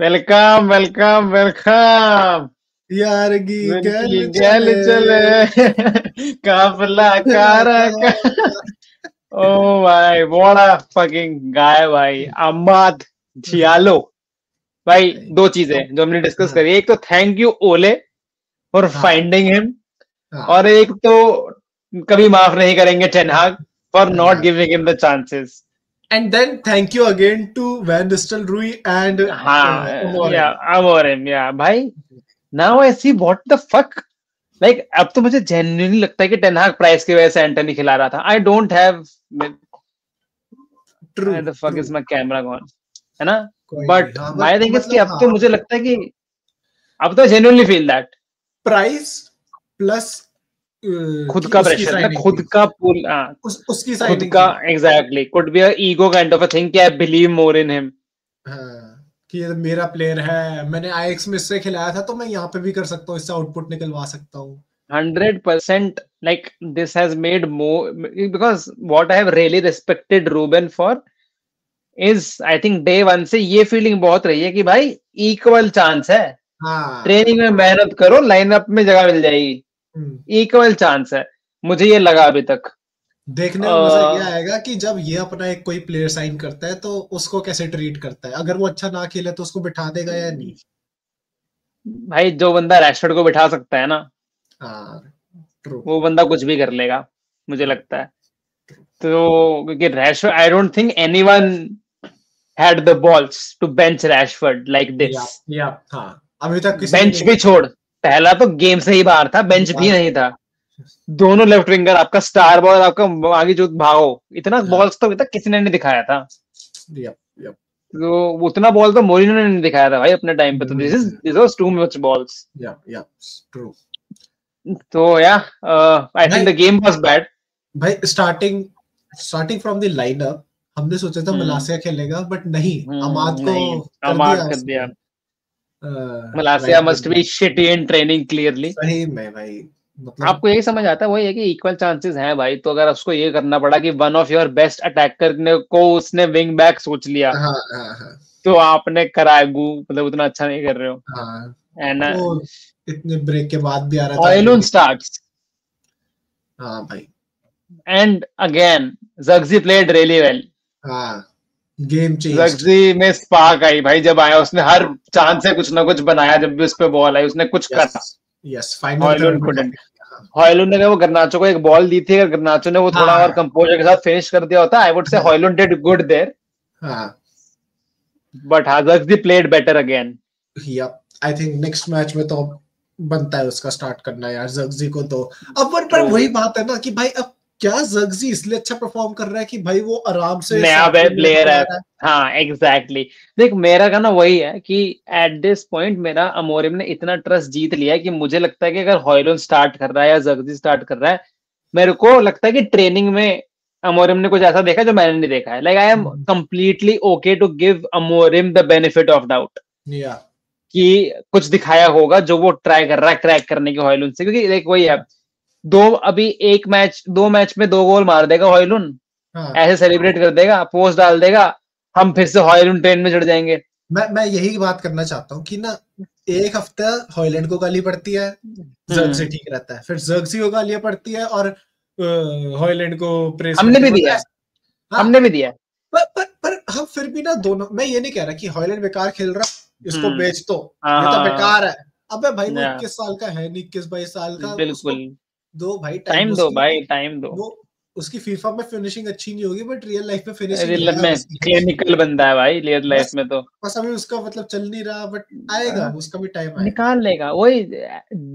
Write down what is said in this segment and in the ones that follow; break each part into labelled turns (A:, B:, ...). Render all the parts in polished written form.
A: Welcome welcome welcome.
B: यार की गैल
A: गैल
B: चले
A: चले काफला कारा का। ओ भाई व्हाट अ फकिंग गाय भाई अम्माद झियालो। भाई दो चीजें
B: अब
A: जो हमने डिस्कस
B: हाँ
A: करी, एक तो थैंक यू ओले फॉर
B: हाँ
A: फाइंडिंग हिम, और
B: हाँ
A: एक तो कभी माफ नहीं करेंगे टेन हाग फॉर नॉट
B: हाँ
A: giving him the chances.
B: And then thank you again to van Nistelrooy and
A: हाँ या
B: अमोरिम।
A: अमोरिम या भाई now I see what the fuck. Like अब तो मुझे जेन्युइनली लगता है कि टेन हाग प्राइस की वजह से एंटनी खिला रहा था। I don't have
B: true
A: the fuck
B: true
A: is my camera gone, है ना।
B: कोई नहीं,
A: बट
B: हाँ
A: माय
B: बट
A: थिंग इज कि
B: मतलब
A: अब तो
B: हाँ
A: मुझे लगता है कि अब तो genuinely feel that
B: price plus
A: खुद
B: कि
A: का
B: उसकी
A: प्रेशर, मतलब
B: साइनिंग
A: खुद
B: थी,
A: का पुल,
B: उसकी
A: खुद
B: साइनिंग
A: का
B: थी।
A: Exactly could be a ego kind of a thing कि I believe more in him.
B: हाँ कि ये मेरा प्लेयर है, मैंने आईएक्स में इससे खिलाया था तो मैं यहाँ पे भी कर सकता हूँ, इससे आउटपुट निकलवा सकता हूँ।
A: 100% like this has made more, because what I have really respected Ruben for is I think day one से ये फीलिंग बहुत रही है कि भाई इक्वल चांस है,
B: हाँ
A: ट्रेनिंग में मेहनत करो लाइनअप में जगह मिल जाएगी,
B: हम्म।
A: इक्वल चांस है। मुझे ये लगा अभी तक।
B: देखने में मजा ये
A: अ,
B: आएगा कि जब ये अपना एक कोई प्लेयर साइन करता है तो उसको कैसे ट्रीट करता है, अगर वो अच्छा ना खेले तो उसको बिठा देगा या नहीं।
A: भाई जो बंदा रैशफोर्ड को बिठा सकता है ना,
B: हाँ ट्रू
A: वो बंदा कुछ भी कर लेगा, मुझे
B: ट्रू
A: लगता है। तो क्योंकि Rashford, I don't think anyone had the balls to bench Rashford like this।
B: या हाँ अभी तक किसी ने
A: बेंच
B: नहीं
A: भी
B: किया।
A: छोड़, पहला तो गेम से ही बाहर था, बेंच भी
B: यार
A: नहीं था। दोनों लेफ्ट विंगर, आपका स्टार बॉय और आपका आगे जो भागो, इतना
B: हाँ
A: बॉल्स तो अभी तक किसी ने नहीं दिखाया था।
B: यप यप
A: तो उतना बॉल तो मोरिनो ने नहीं दिखाया था भाई अपने टाइम पे। तो this was too much balls.
B: Yup yup true.
A: तो या आई थिंक
B: भाई
A: द गेम वाज बैड।
B: भाई starting starting from the lineup हमने सोचा था मलासिया खेलेगा, बट नहीं, अमाद को
A: नहीं,
B: कर
A: अमाद
B: दिया
A: कर दिया।
B: उसने
A: Malacia
B: right
A: must
B: wing.
A: Be shitty in training clearly.
B: सही में भाई, मतलब
A: आपको यही समझ आता है, वही है कि इक्वल चांसेस हैं भाई। तो अगर उसको ये करना पड़ा कि one of your best attacker ने को उसने विंग बैक सोच लिया,
B: हाँ हाँ हाँ
A: तो आपने करागू मतलब उतना अच्छा नहीं कर रहे हो।
B: हाँ
A: एंड
B: वो इतने ब्रेक के बाद भी आ रहा था
A: हॉयलुंड
B: एनर्जी।
A: स्टार्ट्स
B: हाँ भाई
A: and again Zirkzee played really well.
B: हाँ गेम चेंज्ड।
A: जग्जी में स्पार्क आई भाई जब आया, उसने हर चांस से कुछ ना कुछ बनाया। जब भी उस पे बॉल आई उसने कुछ
B: यस
A: करा।
B: यस फाइनल थर्ड
A: हॉयलुंड
B: में
A: कुडंट।
B: काफी किया।
A: हॉयलुंड ने अगर वो गर्नाचो को एक बॉल दी थी, अगर गर्नाचो ने वो थोड़ा और
B: हाँ
A: कंपोजर के साथ फिनिश कर दिया होता, आई वुड से
B: हाँ
A: हॉयलुंड डिड गुड देयर।
B: हाँ
A: बट हाँ Zirkzee played better again.
B: Yup I think next match में तो बनता है उसका स्टार्ट करना यार जग्जी को तो। अब पर
A: ट्रू।
B: वही बात है ना कि भाई अब क्या जग्जी इसलिए अच्छा परफॉर्म कर रहा है कि भाई वो आराम से
A: नया
B: 60 मिनट
A: प्लेयर है।
B: खिला रहा है।
A: हाँ एग्जैक्टली देख मेरा कहना वही है कि एट दिस पॉइंट मेरा अमोरिम ने इतना ट्रस्ट जीत लिया है कि मुझे लगता है कि अगर हॉयलुंड स्टार्ट कर रहा है या जगजी स्टार्ट कर रहा है, मेरे को लगता है कि ट्रेनिंग में अमोरिम ने कुछ ऐसा देखा जो मैंने नहीं देखा है। Like I am completely okay to give Amorim the benefit of doubt
B: या
A: कि कुछ दिखाया होगा जो वो ट्राई कर रहा है क्रैक करने की हॉयलुंड से। क्योंकि देख वही है, दो अभी एक मैच दो मैच में दो गोल मार देगा हॉयलुंड,
B: हाँ
A: ऐसे सेलिब्रेट कर देगा, पोस्ट डाल देगा, हम फिर से हॉयलुंड ट्रेन में चढ़ जाएंगे।
B: मैं यही बात करना चाहता हूँ कि ना एक हफ्ता हॉयलैंड को गाली पड़ती है, जर्ग से
A: हम्म।
B: ठीक रहता है, फिर जर्गसी को गालियां पड़ती है और हॉयलैंड को प्रेस
A: हमने
B: करती
A: भी
B: है, मतलब
A: दिया है,
B: हाँ।
A: हमने भी दिया है।
B: पर हम फिर भी ना दोनों, मैं ये नहीं कह रहा कि हॉयलैंड बेकार खेल रहा, इसको
A: हम्म।
B: बेच दो,
A: हाँ
B: ये तो
A: हाँ
B: बेकार है। अबे भाई वो
A: हाँ,
B: 21 साल का है नहीं, 21-22 साल का, उसको
A: बिल्कुल।
B: दो भाई टाइम।
A: टाइम दो
B: उसकी
A: भाई, टाइम दो।
B: वो उसकी फीफा में फिनिशिंग अच्छी नहीं होगी, बट रियल लाइफ में फिनिशिंग
A: रियल लाइफ
B: है
A: में
B: उसकी अच्छी।
A: क्लिनिकल बंदा है भाई रियल लाइफ
B: बस
A: में तो।
B: बस अभी उसका मतलब चल नहीं रहा, बट आएगा, उसका भी टाइम आएगा।
A: निकाल लेगा वही।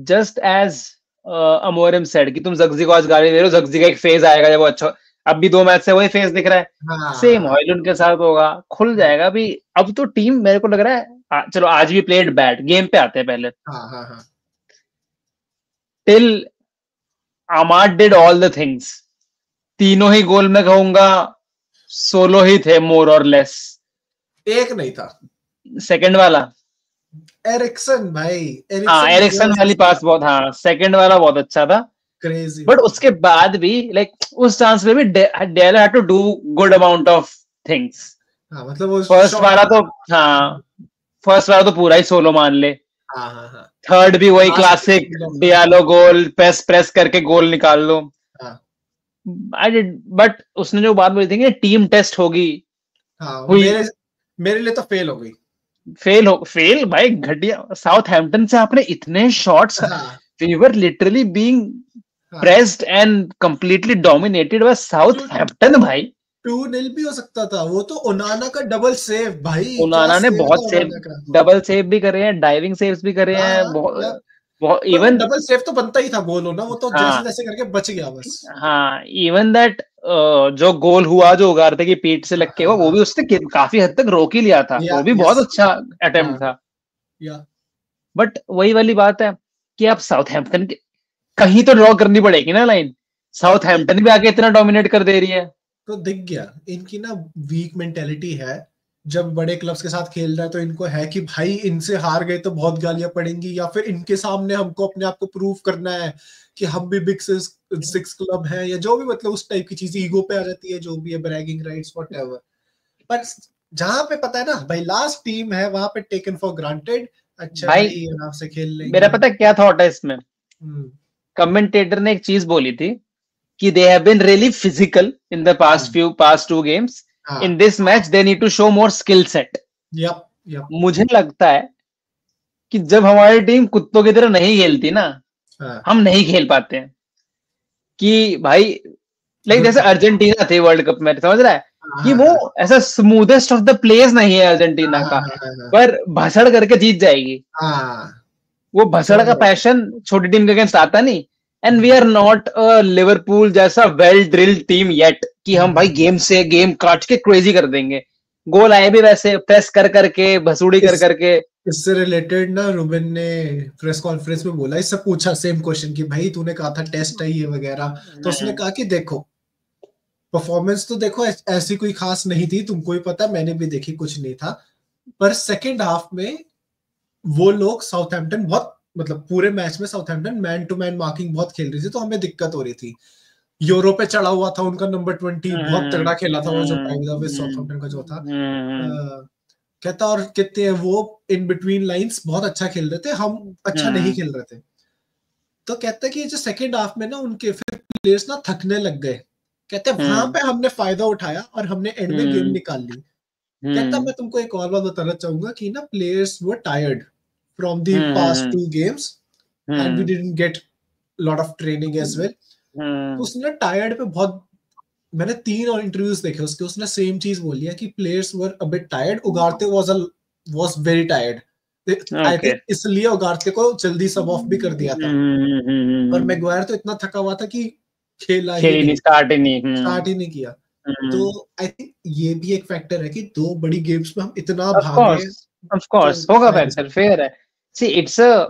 A: जस्ट एज अमोरम सेड कि तुम जग्जी को आज गाली दे रहे हो, जग्जी का एक फेज आएगा जब वो अच्छा। अब भी दो मैच से वही फेज दिख रहा है। सेम
B: हाँ
A: हॉयलुंड के साथ होगा, खुल जाएगा अभी। अब तो टीम मेरे को लग रहा है चलो आज भी प्लेड बैड, गेम पे आते हैं पहले।
B: हाँ हाँ हाँ
A: till Amad did all the things, तीनों ही गोल में कहूंगा सोलो ही थे मोर और लेस।
B: एक नहीं था,
A: सेकंड वाला,
B: एरिक्सन भाई,
A: हाँ
B: एरिक्सन
A: एरिक्सन वाली पास बहुत, हाँ सेकंड वाला बहुत अच्छा था।
B: क्रेजी
A: बट
B: भाई।
A: उसके बाद भी लाइक उस चांस में भी Dalot had to do good amount of things.
B: हाँ मतलब वो
A: फर्स्ट
B: शॉट,
A: वाला तो हाँ फर्स्ट वाला तो पूरा ही सोलो मान ले,
B: हाँ हाँ हाँ,
A: थर्ड भी वही
B: लास्ट
A: क्लासिक
B: में
A: डियालो गोल, प्रेस प्रेस करके गोल निकाल लो।
B: हाँ
A: आई डिड, बट उसने जो बात बोली थी कि टीम टेस्ट होगी,
B: हाँ,
A: हुई।
B: मेरे लिए तो फेल हो गई।
A: फेल भाई, घटिया। साउथहैम्पटन से आपने इतने शॉट्स,
B: हाँ
A: वी वर लिटरली बीइंग
B: हाँ,
A: pressed and completely dominated by
B: जो
A: साउथहैम्पटन भाई।
B: 2-0 भी हो सकता था। वो तो ओनाना का डबल सेव, भाई क्या
A: ओनाना ने
B: सेव था
A: बहुत सेव,
B: ओनाना का।
A: डबल सेव भी करे हैं, डाइविंग सेव्स भी करे
B: हाँ
A: हैं,
B: हाँ, या
A: बहुत बहुत
B: पर वो
A: इवन।
B: डबल सेव तो बनता ही था, गोल होना वो तो जैसे
A: हाँ
B: जैसे करके बच गया बस।
A: हाँ, इवन दैट जो गोल हुआ जो उगारते की पीठ से
B: हाँ
A: लग के
B: हाँ
A: हुआ, वो
B: हाँ,
A: भी उसने काफी हद तक रोक ही लिया था,
B: या
A: वो भी बहुत
B: यस,
A: अच्छा अटेम्प्ट
B: हाँ
A: था।
B: या
A: बट वही वाली बात है कि आप साउथहैम्पटन के कहीं तो ड्रॉ करनी पड़ेगी ना लाइन।
B: तो
A: साउथहैम्पटन भी आके इतना डोमिनेट कर दे रही है।
B: तो दिख गया इनकी ना वीक मेंटेलिटी है। जब बड़े क्लब्स के साथ खेल रहा है तो इनको है कि भाई इनसे हार गए तो बहुत गालियां पड़ेंगी, या फिर इनके सामने हमको अपने आप को प्रूव करना है कि हम भी बिग सिक्स क्लब हैं, या जो भी मतलब उस टाइप की चीज ईगो पे आ जाती है, जो भी है ब्रैगिंग राइट्स व्हाटएवर। पर जहां पे पता है ना भाई लास्ट टीम है, वहां पे टेकन फॉर ग्रांटेड, अच्छा
A: भाई
B: भाई आराम से खेल
A: मेरा
B: लेंगे।
A: पता है क्या थॉट है इसमें।
B: हम्म,
A: कमेंटेटर ने एक चीज बोली थी कि they have been really physical in the
B: हाँ
A: पास्ट टू गेम्स,
B: हाँ,
A: in this match they need to show more skill set.
B: Yup yup,
A: मुझे लगता है कि जब हमारी टीम कुत्तों की तरह नहीं खेलती ना,
B: हाँ
A: हम नहीं खेल पाते हैं। कि भाई लाइक
B: गुड
A: जैसे
B: पॉइंट,
A: अर्जेंटीना थे वर्ल्ड कप में, समझ रहा है
B: हाँ
A: कि
B: हाँ
A: वो
B: हाँ
A: ऐसा स्मूदेस्ट ऑफ द प्लेयर्स नहीं है
B: हाँ
A: अर्जेंटीना
B: हाँ
A: का,
B: हाँ हाँ हाँ,
A: पर भसड़ करके जीत जाएगी।
B: हाँ,
A: वो भसड़
B: समझ
A: का
B: रहा हूँ।
A: पैशन छोटी टीम के अगेंस्ट आता नहीं। And we
B: hmm,
A: are not a Liverpool जैसा वेल ड्रिल्ड टीम येट कि हम भाई
B: हम्म।
A: गेम से गेम काट के क्रेजी कर देंगे। गोल आए भी वैसे प्रेस कर करके, भसूड़ी कर
B: इस
A: करके।
B: इससे रिलेटेड ना रुबेन ने प्रेस कॉन्फ्रेंस में बोला, इससे पूछा सेम क्वेश्चन कि भाई तूने कहा था टेस्ट है ये वगैरह, तो उसने
A: हम्म,
B: कहा कि देखो परफॉर्मेंस तो देखो ऐसी कोई खास नहीं थी, तुमको ही पता, मैंने भी देखी, कुछ नहीं था। पर सेकेंड हाफ में वो लोग साउथहैम्पटन बहुत मतलब पूरे मैच में Southampton man to man marking बहुत खेल रही थी, तो हमें दिक्कत हो रही थी। यूरो पे चढ़ा हुआ था उनका नंबर 20, बहुत
A: हम्म,
B: तगड़ा खेला था वो, जो
A: hmm,
B: by the way
A: hmm,
B: Southampton का जो था।
A: हम्म,
B: कहता और कहते हैं वो इन बिटवीन लाइंस बहुत अच्छा खेल रहे थे, हम अच्छा नहीं
A: हम्म,
B: खेल रहे थे। तो कहता है कि जो सेकेंड हाफ में ना उनके फिर प्लेयर्स ना थकने लग गए। कहते हैं वहां
A: हम्म,
B: पे हमने फायदा उठाया और हमने एंड में गेम
A: हम्म,
B: निकाल ली। कहता
A: हम्म,
B: मैं तुमको एक और बात बताना चाहूंगा कि ना players were tired from the past
A: hmm,
B: 2 games, and we
A: hmm,
B: didn't get lot of training as well. तो
A: हम्म,
B: उसने टायर्ड पे बहुत, मैंने 3 और इंटरव्यूज देखे उसके, उसने सेम चीज बोली है कि players were a bit tired, Ugarte was very tired. I
A: okay.
B: Think इसलिए उगारते को जल्दी सब ऑफ भी कर दिया था। और मैगवायर तो इतना थका हुआ था कि खेला ही
A: खेली नहीं,
B: नहीं,
A: स्टार्ट ही नहीं।
B: स्टार्ट ही नहीं किया। तो
A: हम्म,
B: आई थिंक ये भी एक फैक्टर है कि 2 बड़ी गेम्स में हम इतना
A: ऑफ
B: भागे,
A: कोर्स, ऑफ
B: तो
A: कोर्स होगा
B: शायद
A: फैक्टर, फेयर है। सी इट्स अ,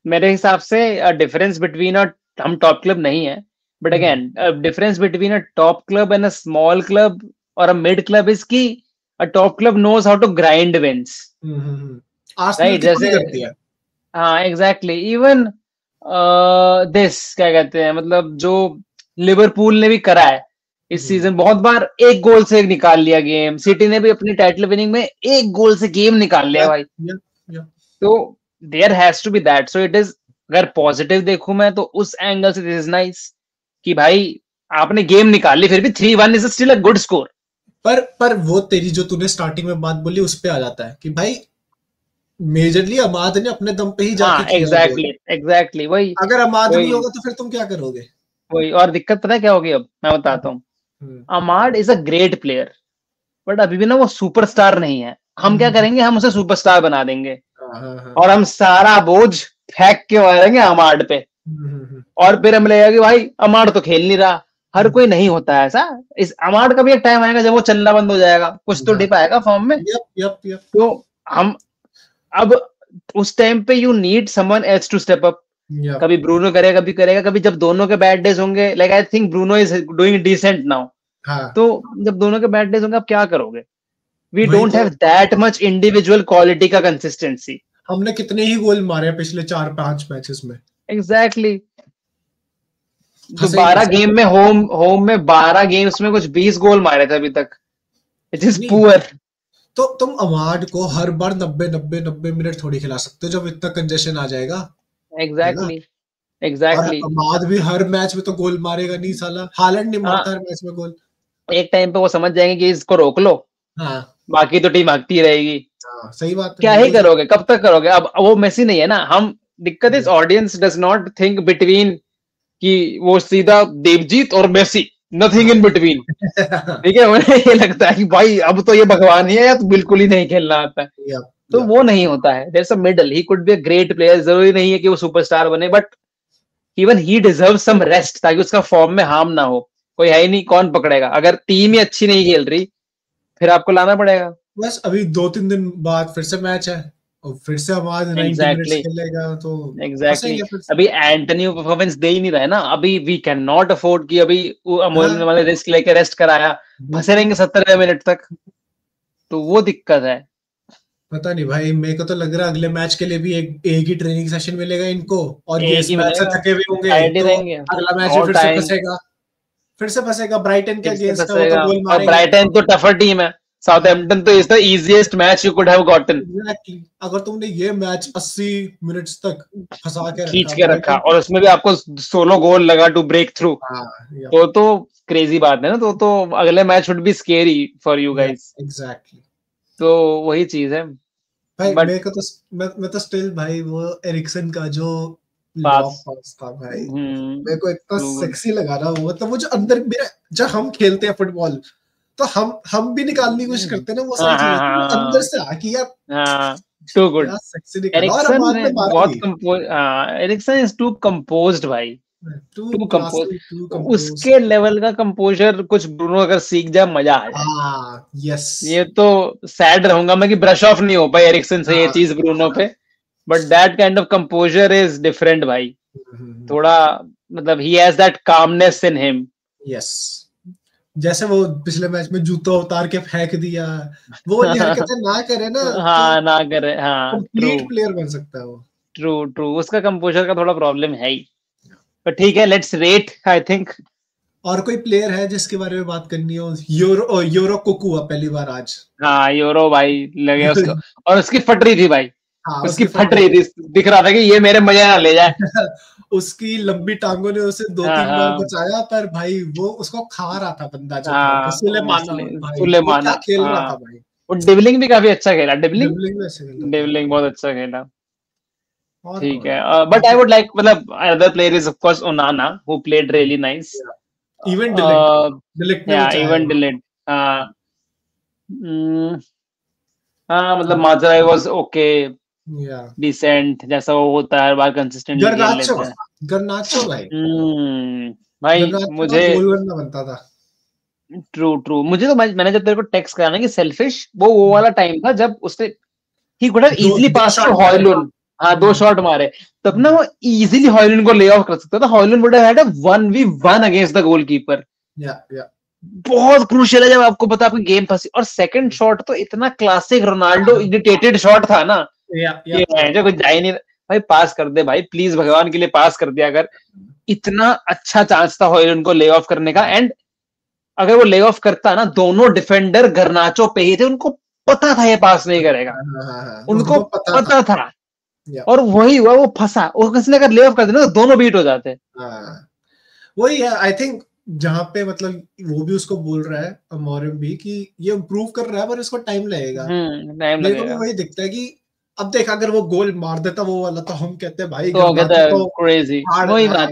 A: मेरे हिसाब से डिफरेंस बिटवीन अ, हम टॉप क्लब नहीं है, but
B: hmm
A: again difference between a top club and a small club और a mid club is key a top club knows how to grind wins,
B: Arsenal
A: right.
B: कितना
A: जैसे
B: करती है।
A: हाँ exactly, even this क्या कहते हैं, मतलब जो लिवरपूल ने भी करा है इस
B: हम्म,
A: सीजन, बहुत बार एक गोल से निकाल लिया गेम। सिटी ने भी अपनी टाइटल विनिंग में एक गोल से गेम निकाल लिया
B: या
A: भाई।
B: या या
A: तो there has to be that, so it is. अगर पॉजिटिव देखूं मैं तो उस एंगल से दिस इज नाइस कि भाई आपने गेम निकाल ली, फिर भी 3-1 is still a good score.
B: पर वो तेरी जो तूने स्टार्टिंग में बात बोली उस पे आ जाता है कि भाई मेजरली अमाद ने अपने दम पे ही
A: हाँ
B: जाके किया गोल।
A: एग्जैक्टली एग्जैक्टली, वही
B: अगर अमाद नहीं
A: वही
B: होगा तो फिर तुम क्या करोगे।
A: वही। और दिक्कत पता है क्या होगी, अब मैं बताता हूँ।
B: Hmm,
A: Amad is a great player, but अभी भी ना वो सुपरस्टार नहीं है। हम क्या
B: हम्म,
A: करेंगे, हम उसे सुपरस्टार बना देंगे
B: हाँ हाँ हाँ,
A: और हम सारा बोझ फेंक के मारेंगे अमाड पे।
B: हम्म।
A: और फिर हम लगेगा कि भाई अमाड तो खेल नहीं रहा। हर
B: हम्म,
A: कोई नहीं होता है ऐसा। इस अमाड का भी एक टाइम आएगा जब वो चलना बंद हो जाएगा, कुछ तो
B: हाँ,
A: डिप आएगा फॉर्म में।
B: यप यप यप,
A: तो हम अब उस टाइम पे you need someone else to step up.
B: Yup,
A: कभी ब्रूनो करेगा, कभी करेगा, कभी जब दोनों के बैड डेज होंगे, like I think Bruno is doing decent now.
B: हाँ
A: तो जब दोनों के बैड डेज होंगे, आप क्या करोगे? वी
B: वही
A: डोंट
B: तो।
A: Have that much individual quality का कंसिस्टेंसी।
B: हमने कितने ही गोल मारे हैं पिछले 4-5 मैचेस में,
A: एग्जैक्टली exactly. तो
B: फंसे ही नहीं
A: 12
B: सर।
A: गेम में, होम होम में 12 गेम्स में कुछ 20 गोल मारे थे अभी तक, इट इज
B: नहीं,
A: पुअर।
B: तो तुम अमाड को हर बार 90 मिनट थोड़ी खिला सकते हो जब इतना कंजेशन आ जाएगा, है ना?
A: एग्जैक्टली
B: और
A: एग्जैक्टली।
B: अमाद भी हर मैच में तो गोल मारेगा नहीं साला, हालैंड नहीं
A: हाँ,
B: मारता हर मैच में गोल।
A: एक टाइम पे वो समझ जाएंगे कि इसको रोक लो,
B: हाँ
A: बाकी तो टीम भागती रहेगी।
B: हाँ, सही बात है,
A: क्या ही
B: बिल्कुल सही।
A: करोगे, कब तक करोगे? अब वो मेसी नहीं है ना, हम दिक्कत इस audience does not think between कि वो सीधा देवजीत और मेसी, नथिंग इन बिटवीन।
B: हाँ।
A: ठीक है, उन्हें ये लगता है कि भाई अब तो ये भगवान ही है या तो बिल्कुल ही नहीं खेलना आता है।
B: Yep,
A: तो
B: yep.
A: वो नहीं होता है, there is a middle, he could be a great player, जरूरी नहीं है कि वो सुपरस्टार बने, but even he deserve some rest, ताकि उसका फॉर्म में हार्म ना हो। कोई है ही नहीं, कौन पकड़ेगा? अगर टीम ही अच्छी नहीं खेल रही, फिर आपको लाना पड़ेगा।
B: बस अभी 2-3 दिन बाद फिर से मैच है, और फिर से हमारे 90 मिनट्स
A: एग्जैक्टली
B: खेलेगा तो
A: एग्जैक्टली।
B: फंसेंगे फिर से।
A: अभी एंटनी परफॉर्मेंस दे ही नहीं रहा है ना, अभी वी कैन नॉट अफोर्ड कि अभी अमोरिम ने
B: हाँ
A: वाले रिस्क लेके रेस्ट कराया, फंसे
B: बिल्कुल।
A: रहेंगे 70वें मिनट तक। तो वो दिक्कत है।
B: पता नहीं भाई, मेरे को तो लग रहा है अगले मैच के लिए भी एक ही ट्रेनिंग सेशन मिलेगा इनको, और ये
A: एक
B: इस
A: ही
B: मैच से
A: मिलेगा,
B: थके हुए होंगे
A: टाइट ही
B: तो
A: रहेंगे
B: अगला मैच भी
A: और
B: फिर से
A: टाइम,
B: फंसेगा। फिर से फंसेगा, ब्राइटन के
A: फिर से
B: अगेंस्ट है वो तो
A: फंसेगा।
B: गोल
A: और
B: मारेंगे।
A: ब्राइटन तो टफर टीम है,
B: हाँ
A: साउथहैम्पटन तो is the easiest match you could have gotten.
B: Exactly, अगर तुमने ये मैच 80 मिनट्स तक फंसा के
A: खींच
B: रखा
A: के रखा
B: ब्राइटन को।
A: और उसमें भी आपको 16 गोल लगा टू ब्रेक थ्रू,
B: हाँ या
A: तो क्रेजी बात है ना। तो अगले match would be scary for you
B: या
A: गाइस।
B: एग्जैक्टली।
A: तो वही चीज है।
B: भाई
A: बट
B: मेरे को तो मैं तो स्टिल भाई वो एरिक्सन का जो
A: पास,
B: लॉब पास था भाई, मेरे को इतना
A: ट्रू,
B: सेक्सी लगा ना वो, मतलब वो जो अंदर मेरा, जब हम खेलते हैं फुटबॉल तो हम भी निकालने की कोशिश करते हैं ना वो सारी
A: हाँ हाँ
B: चीजें, तो वो अंदर
A: हाँ
B: से आके यार
A: हाँ, टू गुड।
B: क्या सेक्सी निकाला, और
A: एरिक्सन
B: अमान
A: ने
B: ने मारा
A: बहुत
B: भी।
A: Compose, Eriksen is too composed भाई,
B: too
A: too compose.
B: Classy, too compose.
A: उसके लेवल का कंपोजर कुछ ब्रूनो अगर सीख जाए, मजा आ जाए।
B: हाँ यस।
A: ये तो सैड रहूंगा मैं कि ब्रश ऑफ नहीं हो पाई एरिक्सन से ये
B: हाँ
A: चीज ब्रूनो पे, but that kind of composer is different भाई। थोड़ा, मतलब he has that calmness in him.
B: Yes. जैसे वो पिछले मैच में जूता उतार के फेंक दिया, वो वाली हरकतें ना करे ना तो
A: हाँ ना करे, हाँ ट्रू
B: कंप्लीट प्लेयर बन सकता है वो।
A: ट्रू ट्रू, उसका कंपोजर का थोड़ा प्रॉब्लम है ही। पर ठीक है, लेट्स रेट आई थिंक।
B: और कोई प्लेयर है जिसके बारे में बात करनी हो? यूरो कुकू हुआ पहली बार आज।
A: हाँ यूरो भाई लगे उसको, और उसकी फट रही थी भाई,
B: हाँ
A: उसकी
B: उसकी फट
A: फट
B: रही
A: रही थी, दिख रहा था कि ये मेरे मजे ना ले जाए।
B: थी। उसकी लंबी टांगों ने उसे दो
A: हाँ
B: तीन बार
A: हाँ
B: बचाया, पर भाई वो उसको खा रहा था बंदा जो था वो
A: हाँ,
B: सुलेमाना।
A: इसलिए
B: भाई वो
A: सुलेमाना,
B: क्या खेल रहा था
A: हाँ।
B: भाई।
A: वो डिवलिंग भी काफी अच्छा खेला, डिवलिंग,
B: ड्रिबलिंग में ऐसे खेल रहा था।
A: डिवलिंग बहुत अच्छा खेला।
B: और
A: ठीक
B: कौन
A: है,
B: है
A: बट आई
B: बाकी?
A: वुड लाइक, मतलब other player is of course Onana who played really nice.
B: Even de Ligt, de Ligt ने
A: या
B: बचाया
A: इवन
B: वो।
A: डिलेड, हाँ। हम्म, हाँ मतलब माजराई वाज ओके,
B: या
A: डिसेंट, जैसा वो होता है, हर बार कंसिस्टेंटली खेल
B: गर्नाचो,
A: लेता है।
B: गर्नाचो भाई,
A: भाई
B: गर्नाचो का
A: मुझे,
B: गोल करना बनता था।
A: ट्रू ट्रू, मुझे तो मैंने जब तेरे को टेक्स्ट करा ना कि सेल्फिश, वो वाला टाइम था जब उसने, ही कुड हैव
B: दो
A: इजीली
B: दो
A: पास टू
B: शॉट मारे।
A: हॉयलुन। हाँ, दो
B: हम्म,
A: शॉट मारे, तब ना
B: हम्म,
A: वो इजीली हॉयलुन को ले ऑफ कर सकता था। Hojlund would have had a 1v1 against the goalkeeper.
B: या
A: बहुत क्रूशियल है जब आपको पता आपकी गेम फंसी। और सेकंड शॉट तो इतना क्लासिक रोनाल्डो
B: हाँ,
A: इरिटेटेड शॉट था ना,
B: या
A: कि जो कुछ जा ही नहीं, भाई पास कर दे भाई, प्लीज भगवान के लिए पास कर दिया अगर। इतना अच्छा चांस था हॉयलुन को ले ऑफ करने का, एंड अगर वो ले ऑफ करता ना, दोनों डिफेंडर गर्नाचो पे ही थे, उनको पता था ये पास नहीं करेगा,
B: हाँ,
A: उनको
B: उनको पता था।
A: पता था।
B: या
A: और वही हुआ, वो फंसा, वो किसी ने अगर ले ऑफ कर देना तो दोनों बीट हो जाते।
B: हाँ, वही है आई थिंक, जहाँ पे मतलब वो भी उसको बोल रहा है अमोरिम भी कि ये इम्प्रूव कर रहा है पर इसको टाइम लगेगा।
A: टाइम
B: मेरे को भी
A: लगेगा।
B: वही दिखता है कि अब देख, अगर वो गोल मार देता वो वाला तो हम कहते हैं भाई
A: तो कहता
B: गर्नाचो
A: है
B: तो
A: क्रेजी,
B: हार्ड
A: वही
B: हाँ,
A: बात,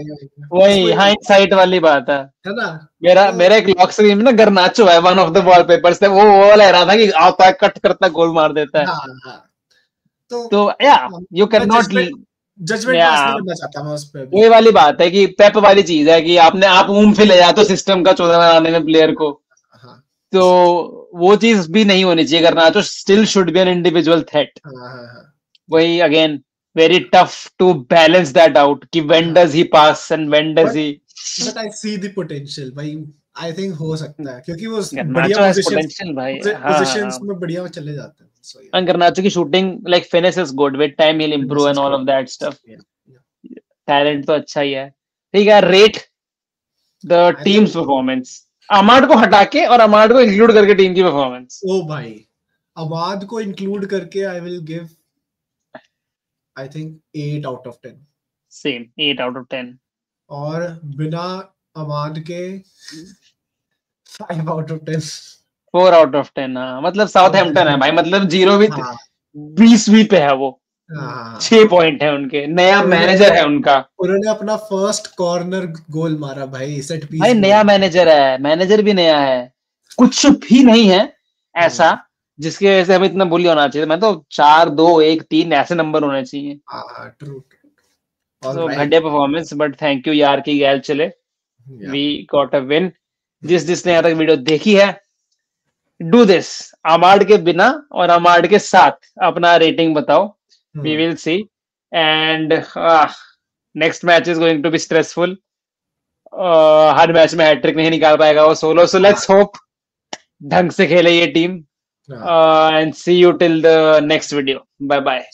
A: वही
B: उसको
A: हाइंडसाइट वाली बात है।
B: है ना।
A: मेरा
B: तो
A: मेरा एक लॉक स्क्रीन में ना गर्नाचो है, वन ऑफ द वॉलपेपर्स पे, वो लह रहा था कि आता है कट करता गोल मार देता है।
B: हाँ हाँ, तो
A: तो या यू कैन
B: मैं
A: नॉट,
B: जजमेंट
A: या
B: पास नहीं करना चाहता मैं उस पर भी।
A: वही वाली बात है कि पेप वाली चीज है कि आपने आप फिर ले जाते हो सिस्टम का 14 बनाने में प्लेयर को।
B: हाँ
A: तो वो चीज भी नहीं होनी चाहिए, Garnacho still should be an individual threat.
B: हाँ
A: वही again, very tough to balance that out कि व्हेन
B: हाँ,
A: does he pass and when does
B: but
A: he.
B: But I see the potential भाई, आई थिंक हो सकता है क्योंकि वो बढ़िया
A: गर्नाचो हैज पोटेंशियल भाई, हाँ हाँ
B: पोजीशंस
A: हाँ।
B: में बढ़िया चले जाते हैं, सो या
A: And Garnacho की shooting like finish is good, with time he will
B: this
A: improve and
B: is
A: all
B: good.
A: Of that stuff.
B: या
A: टैलेंट तो अच्छा ही है। ठीक है, rate the
B: I
A: teams
B: think
A: performance, Amad को हटा के और अमाड को इंक्लूड करके टीम की परफॉर्मेंस।
B: ओ भाई अमाद को इंक्लूड करके I will give I think 8 out of 10
A: same 8 out of 10
B: और बिना अमाद के 5 आउट ऑफ 10
A: 4 आउट ऑफ 10 हाँ मतलब साउथहैम्पटन है भाई मतलब 0 विथ
B: हाँ
A: 20वीं पे है वो
B: हाँ
A: 6 पॉइंट है उनके नया मैनेजर है उनका
B: उन्होंने अपना फर्स्ट कॉर्नर गोल मारा भाई सेट पीस
A: भाई नया मैनेजर है मैनेजर भी नया है कुछ भी नहीं है ऐसा जिसकी वजह से हमें इतना बुली होना चाहिए मैं तो 4-2-1-3 ऐसे नंबर होने चाहिए
B: हाँ ट्रू
A: तो घटिया परफॉर्मेंस बट थैंक यू यार की गैल चले वी गॉट अ विन जिसने यहाँ तक वीडियो देखी है डू दिस अमार्ड के बिना और अमार्ड के साथ अपना रेटिंग बताओ we will see and next match is going to be stressful हर मैच में हैट्रिक नहीं निकाल पाएगा वो सोलो सो लेट्स होप ढंग से खेले ये team and see you till the next video bye bye